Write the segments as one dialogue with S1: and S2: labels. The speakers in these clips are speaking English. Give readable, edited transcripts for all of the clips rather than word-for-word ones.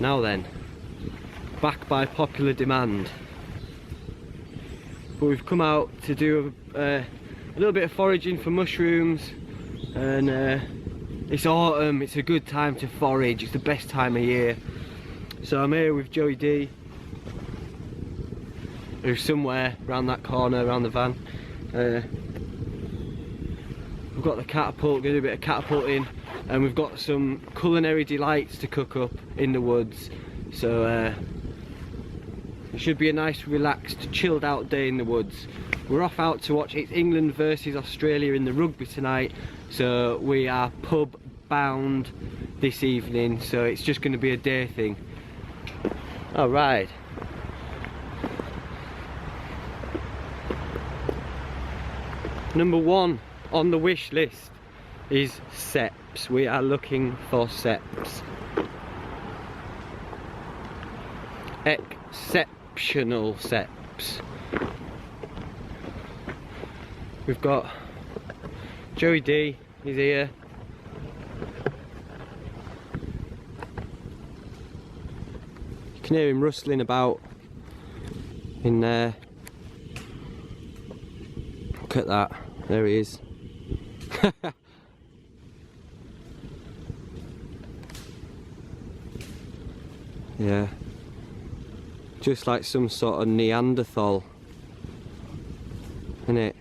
S1: Now then, back by popular demand. But we've come out to do a little bit of foraging for mushrooms, and it's autumn, it's a good time to forage, it's the best time of year. So I'm here with Joey D, who's somewhere around that corner, around the van. We've got the catapult, going to do a bit of catapulting, and we've got some culinary delights to cook up in the woods. So it should be a nice, relaxed, chilled out day in the woods. We're off out to watch, it's England versus Australia in the rugby tonight, so we are pub bound this evening, so it's just going to be a day thing. Alright. Number one on the wish list is seps. We are looking for seps. Exceptional seps. We've got Joey D, he's here. You can hear him rustling about in there. Look at that, there he is. Yeah, just like some sort of Neanderthal, isn't it?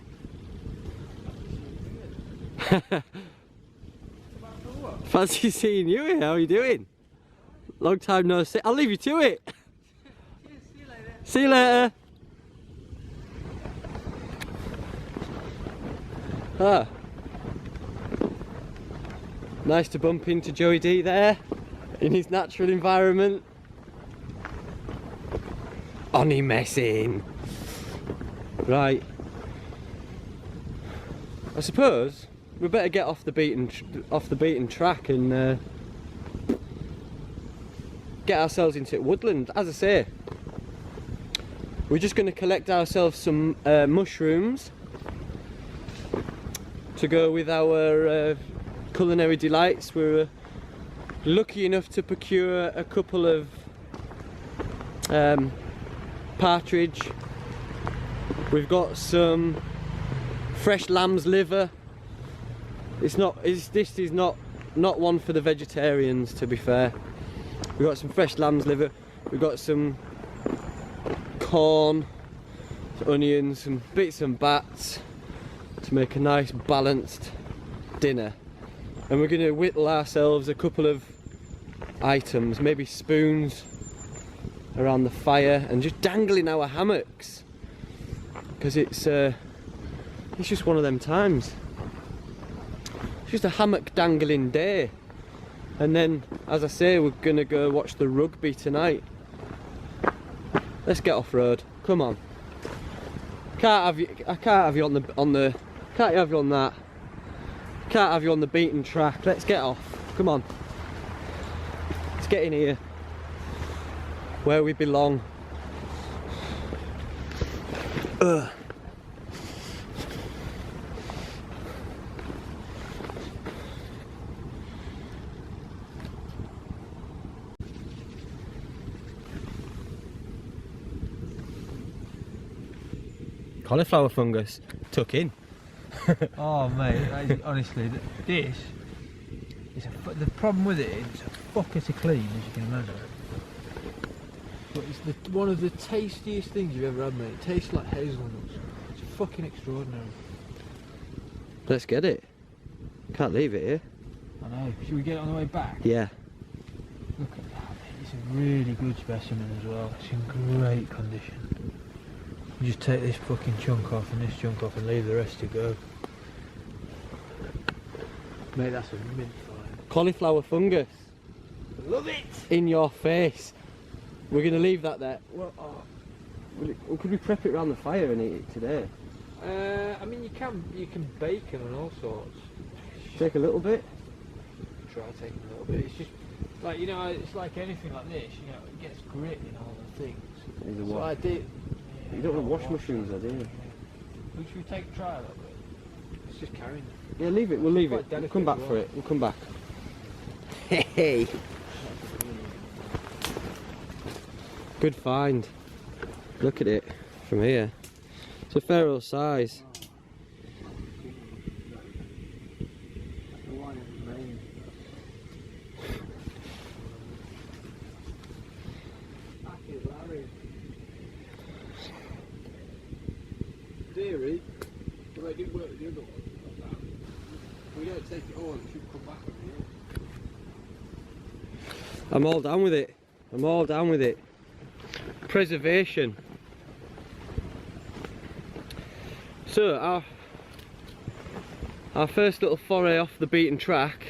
S1: Fancy seeing you here, how are you doing? Long time no see. I'll leave you to it.
S2: See you later.
S1: See you later. Ah. Nice to bump into Joey D there, in his natural environment. Only messing. Right. I suppose we better get off the beaten track and get ourselves into woodland. As I say, we're just going to collect ourselves some mushrooms to go with our culinary delights. We're lucky enough to procure a couple of partridge. We've got some fresh lamb's liver. This is not one for the vegetarians, to be fair. We've got some fresh lamb's liver. We've got some corn, some onions, some bits and bats to make a nice balanced dinner. And we're going to whittle ourselves a couple of items, maybe spoons around the fire, and just dangling our hammocks, because it's just one of them times. It's just a hammock dangling day. And then, as I say, we're going to go watch the rugby tonight. Let's get off road. Come on. I can't have you on that. Can't have you on the beaten track. Let's get off. Come on. Let's get in here. Where we belong. Ugh. Cauliflower fungus. Tuck in.
S2: Oh mate, honestly, this is the problem with it. It's a fucker to clean, as you can imagine. But it's one of the tastiest things you've ever had, mate. It tastes like hazelnuts. It's fucking extraordinary.
S1: Let's get it. Can't leave it here.
S2: I know. Should we get it on the way back?
S1: Yeah.
S2: Look at that, mate. It's a really good specimen as well. It's in great condition. You just take this fucking chunk off and this chunk off and leave the rest to go. Mate, that's a mint find.
S1: Cauliflower fungus.
S2: Love it!
S1: In your face. We're going to leave that there. Well, could we prep it around the fire and eat it today?
S2: I mean, you can bake them and all sorts.
S1: Take a little bit?
S2: Try taking a little bit. It's just like, you know, it's like anything like this, you know, it gets grit in all the things. So I did.
S1: You don't want to wash mushrooms though, do you?
S2: Well, should we try a little bit? It's just carrying them.
S1: Yeah, leave it, we'll leave it. We'll come back for it, we'll come back. Hey! Good find. Look at it from here. It's a fair old size.
S2: Theory, but they didn't work with the other one. We don't take it all, it should come back on here.
S1: I'm all down with it. I'm all down with it. Preservation. So our first little foray off the beaten track,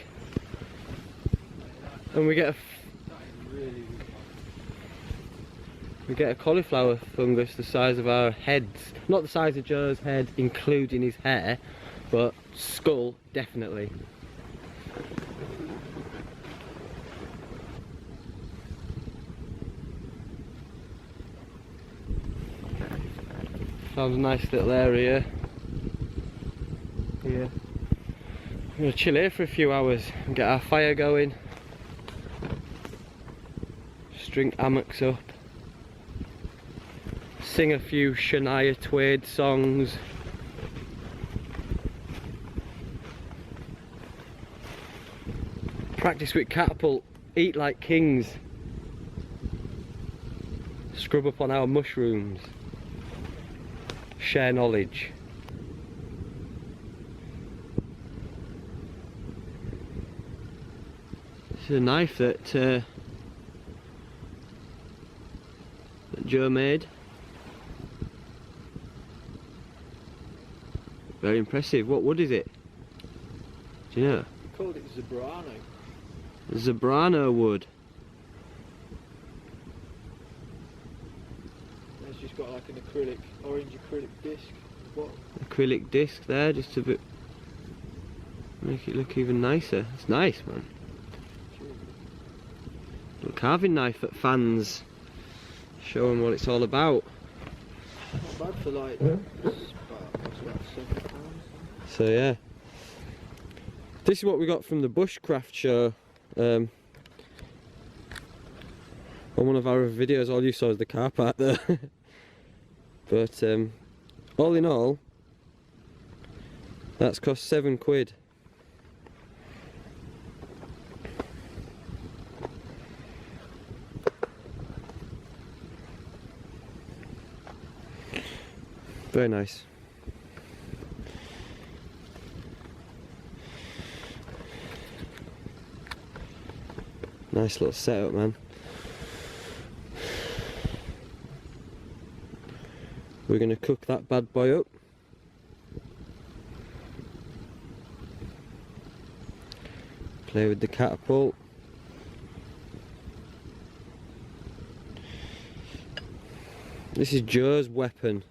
S1: and we get a cauliflower fungus the size of our heads. Not the size of Joe's head, including his hair, but skull definitely. Found a nice little area here. I'm going to chill here for a few hours and get our fire going. String hammocks up. Sing a few Shania Twain songs. Practice with catapult. Eat like kings. Scrub up on our mushrooms. Share knowledge. This is a knife that Joe made. Very impressive. What wood is it? Do you know?
S2: They called it Zebrano.
S1: Zebrano wood.
S2: It's just got like an orange acrylic disc.
S1: Acrylic disc there, just to make it look even nicer. It's nice, man. Little carving knife that fans show them what it's all about.
S2: Not bad for like about £7.
S1: So yeah, this is what we got from the bushcraft show. On one of our videos, all you saw was the car park there. But all in all, that's cost £7. Very nice. Nice little setup, man. We're going to cook that bad boy up. Play with the catapult. This is Joe's weapon.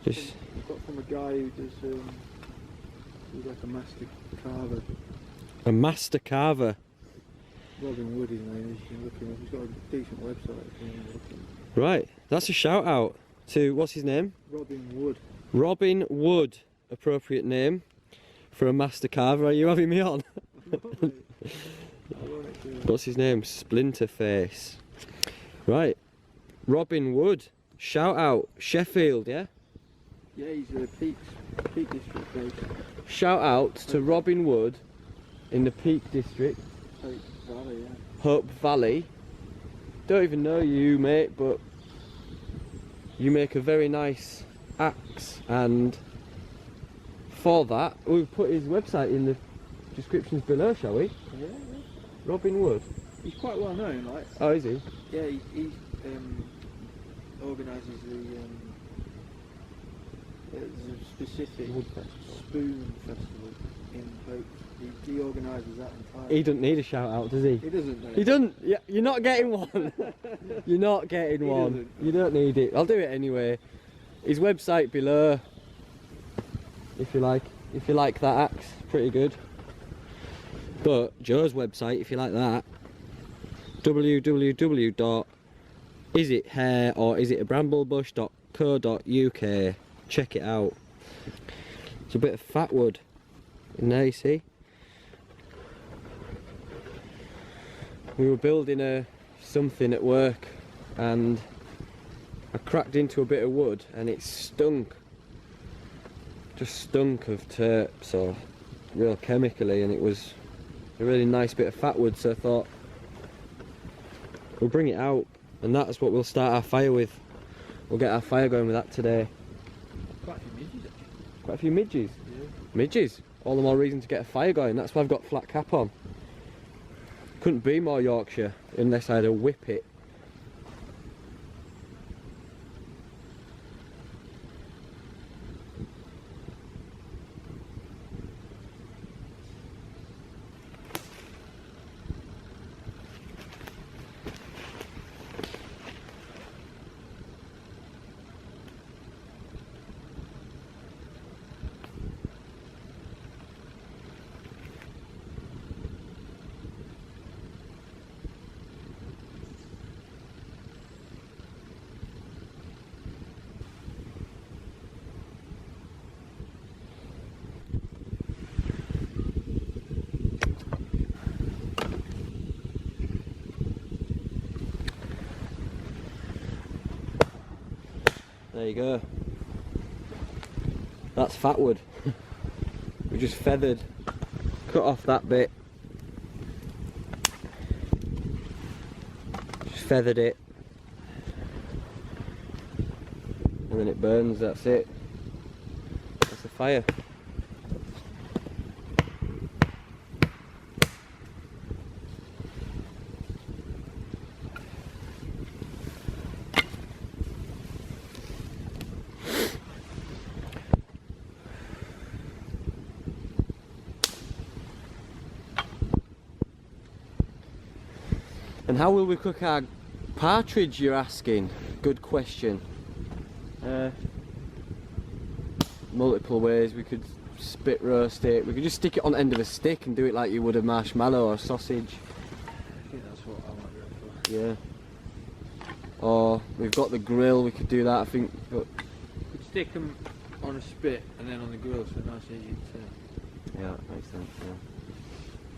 S1: Just
S2: I've got from a guy who does he's like a master carver.
S1: a master carver.
S2: Robin Wood, his name is. You can look him up. He's got a decent website. If you want to look him up.
S1: Right, that's a shout out to, what's his name?
S2: Robin Wood.
S1: Robin Wood, appropriate name for a master carver. Are you having me on? What's his name? Splinterface. Right, Robin Wood, shout out, Sheffield, yeah?
S2: Yeah, he's a Peak District based.
S1: Shout out to Robin Wood in the Peak District,
S2: Hope Valley, yeah.
S1: Hope Valley. Don't even know you, mate, but you make a very nice axe, and for that we'll put his website in the descriptions below, shall we?
S2: Yeah.
S1: Robin Wood.
S2: He's quite well known, like.
S1: Oh, is he?
S2: Yeah, he organises there's a specific spoon festival in Hope. He organises that entirely.
S1: He doesn't need a shout out, does he?
S2: He doesn't. No.
S1: He doesn't. Yeah, you're not getting one. You're not getting one.
S2: Doesn't.
S1: You don't need it. I'll do it anyway. His website below, if you like. If you like that axe, pretty good. But Joe's website, if you like that, www.isithair or isitabramblebush.co.uk. Check it out. It's a bit of fat wood in there, you see. we were building something at work, and I cracked into a bit of wood and it stunk. Just stunk of terps or real chemically, and it was a really nice bit of fat wood, so I thought we'll bring it out, and that's what we'll start our fire with. We'll get our fire going with that today.
S2: Quite a few midges actually.
S1: Quite a few midges.
S2: Yeah.
S1: Midges? All the more reason to get a fire going. That's why I've got flat cap on. Couldn't be more Yorkshire unless I had a whippet. There you go. That's fat wood. We just feathered, cut off that bit, just feathered it, and then it burns. That's it. That's the fire. And how will we cook our partridge, you're asking? Good question. Multiple ways. We could spit roast it. We could just stick it on the end of a stick and do it like you would a marshmallow or a sausage.
S2: I think that's what I might go for.
S1: Yeah. Or we've got the grill, we could do that, I think. But
S2: We'd stick them on a spit and then on the grill, so nice and easy to...
S1: yeah, that makes sense, yeah.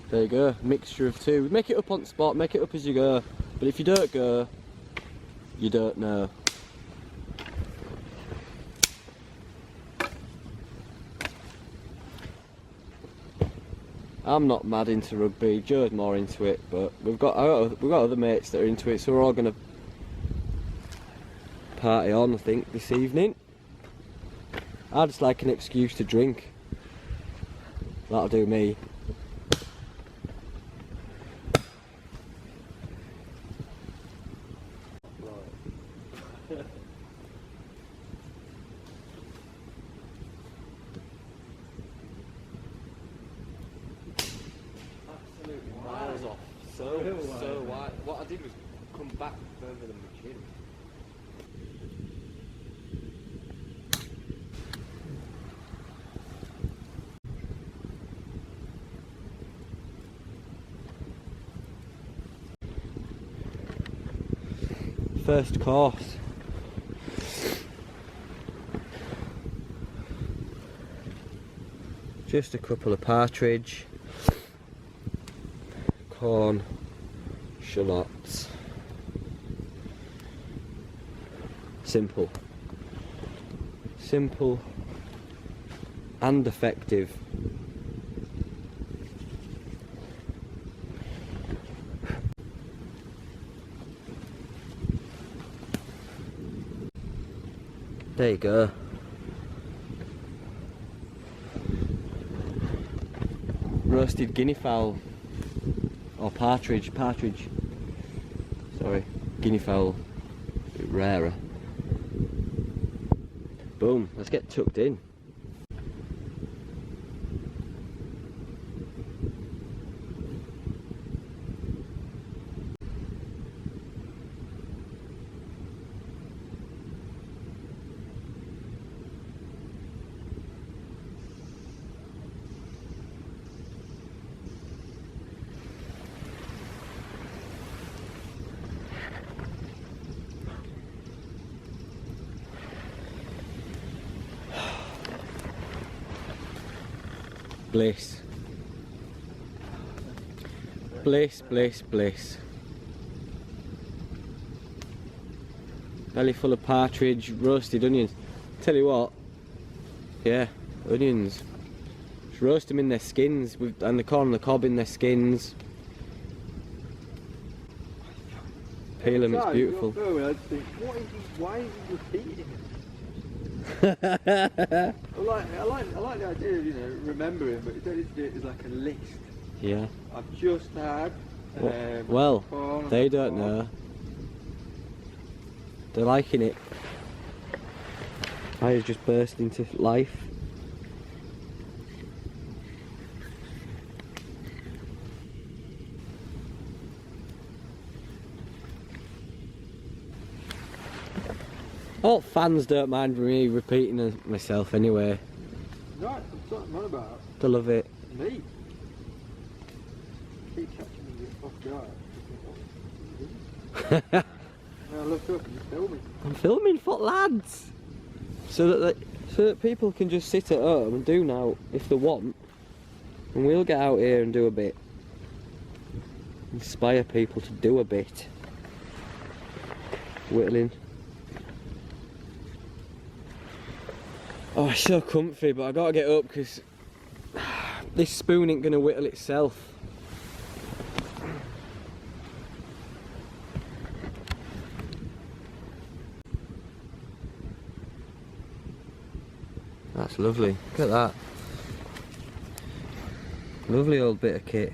S1: There you go, mixture of two. Make it up on the spot, make it up as you go. But if you don't go, you don't know. I'm not mad into rugby, Joe's more into it, but we've got other mates that are into it, so we're all gonna party on, I think, this evening. I just like an excuse to drink. That'll do me. Absolutely miles off. So wide. What I did was come back further than my chin. First course. Just a couple of partridge, corn, shallots. Simple. Simple and effective. There you go. Roasted guinea fowl, or partridge, sorry, guinea fowl, a bit rarer. Boom, let's get tucked in. Bliss. Bliss, bliss, bliss. belly full of partridge, roasted onions. Tell you what, yeah, onions. Just roast them in their skins, and the corn and the cob in their skins. Peel them, it's beautiful.
S2: Why is he repeating it?
S3: I like the idea of, you know, remembering, but you don't need to do it as like a list.
S1: Yeah.
S3: I've just had.
S1: Well,
S3: corn
S1: they
S3: and
S1: don't
S3: corn.
S1: know. They're liking it. I just burst into life. All fans don't mind me repeating myself anyway.
S3: Right, I'm talking on about
S1: They love it.
S3: me. Keep catching me off guard. Now I look up and you're filming.
S1: I'm filming for lads, so that people can just sit at home and do now if they want, and we'll get out here and do a bit. Inspire people to do a bit. Whittling. Oh, it's so comfy, but I gotta get up because this spoon ain't gonna whittle itself. That's lovely. Look at that. Lovely old bit of kit.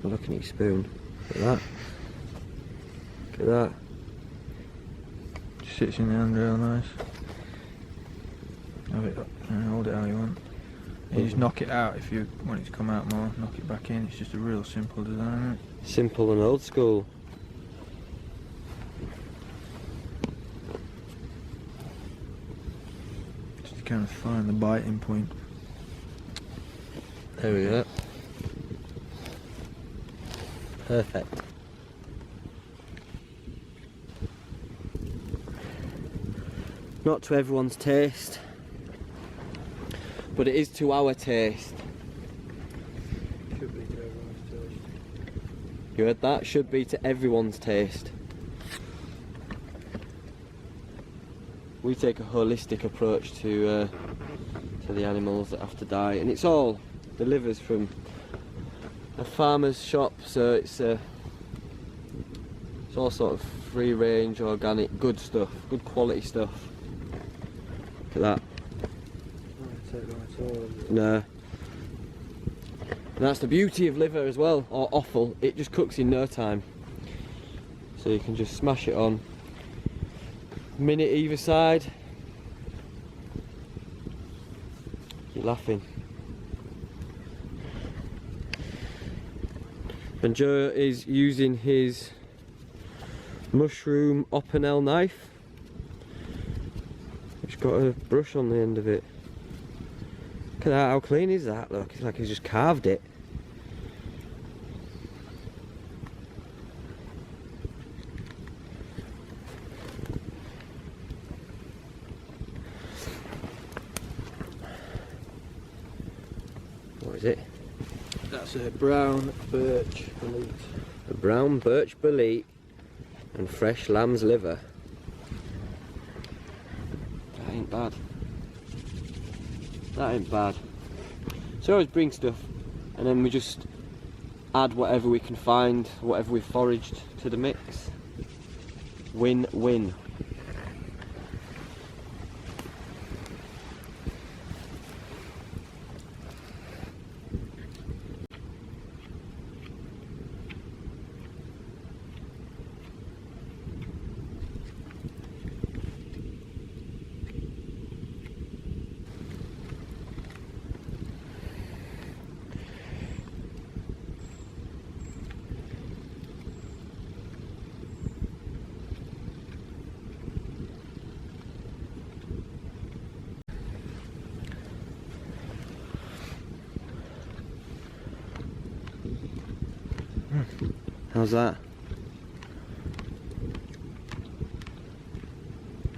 S1: I'm looking at your spoon. Look at that. Look at that.
S2: Sits in the hand real nice. Have it up and hold it how you want. You just knock it out if you want it to come out more, knock it back in. It's just a real simple design, isn't it?
S1: Simple and old school.
S2: Just to kind of find the biting point.
S1: There we go. Perfect. Not to everyone's taste, but it is to our taste.
S3: Should be to everyone's taste.
S1: You heard that? Should be to everyone's taste. We take a holistic approach to the animals that have to die, and it's all delivers from a farmer's shop, so it's all sort of free range, organic, good stuff, good quality stuff. Look at that. No. And that's the beauty of liver as well, or offal. It just cooks in no time. So you can just smash it on. Minute either side. You're laughing. And Joe is using his mushroom opinel knife. It's got a brush on the end of it. Look at that, how clean is that? Look, it's like he's just carved it. What is it?
S3: That's a brown birch bolete.
S1: A brown birch bolete and fresh lamb's liver. That ain't bad. That ain't bad. So I always bring stuff and then we just add whatever we can find, whatever we've foraged to the mix. Win-win. How's that?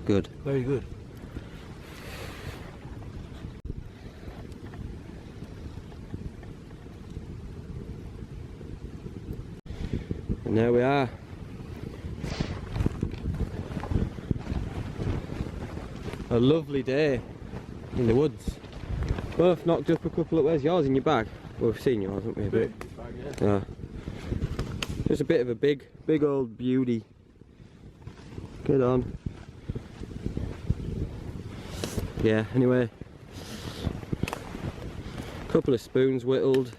S1: Good.
S2: Very good.
S1: And there we are. a lovely day in the woods. Both knocked up a couple of... Where's yours in your bag? Well, we've seen yours, haven't we? But, yeah. Just a bit of a big old beauty. Get on. Yeah, anyway. Couple of spoons whittled.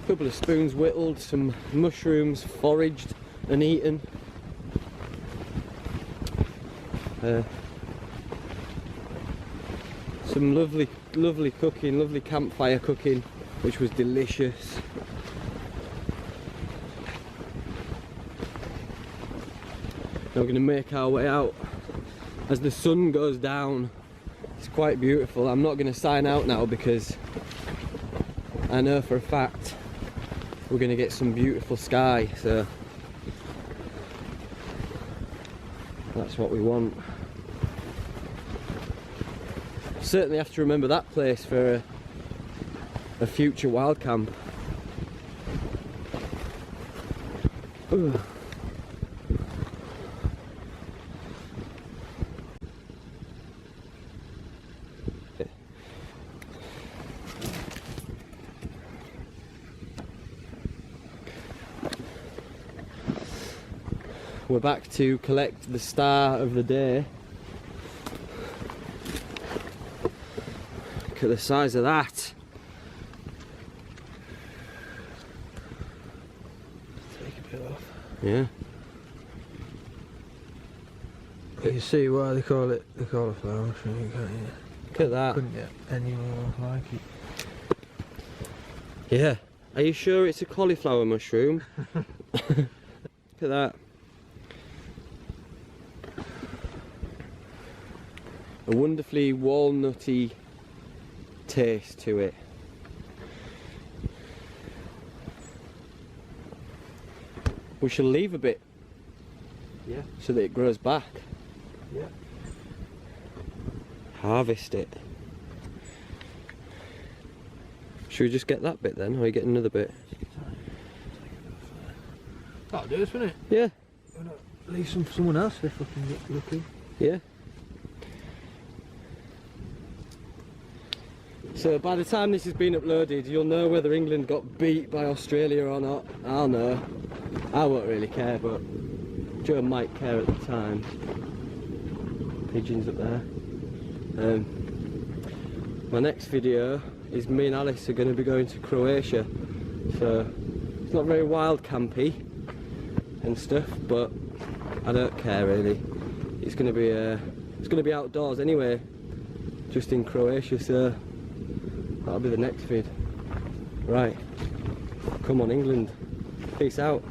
S1: Couple of spoons whittled, some mushrooms foraged and eaten. Some lovely cooking, lovely campfire cooking, which was delicious. Now we're going to make our way out as the sun goes down. It's quite beautiful. I'm not going to sign out now because I know for a fact we're going to get some beautiful sky, so that's what we want. Certainly have to remember that place for a future wild camp. Ugh. We're back to collect the star of the day. Look at the size of that.
S2: Take a bit off.
S1: Yeah.
S2: You can see why they call it the cauliflower mushroom, can't you?
S1: Look at that.
S2: Couldn't get any more like it.
S1: Yeah. Are you sure it's a cauliflower mushroom? Look at that. A wonderfully walnutty taste to it. We shall leave a bit,
S2: Yeah.
S1: so that it grows back.
S2: Yeah.
S1: Harvest it. Should we just get that bit then, or you get another bit?
S2: That'll do us, won't it?
S1: Yeah.
S2: Why not leave some for someone else if fucking get lucky.
S1: Yeah. So by the time this has been uploaded, you'll know whether England got beat by Australia or not. I'll know. I won't really care, but Joe might care at the time. Pigeons up there. My next video is me and Alice are going to be going to Croatia. So it's not very wild campy and stuff, but I don't care really. It's going to be outdoors anyway, just in Croatia. So that'll be the next vid. Right. Come on, England. Peace out.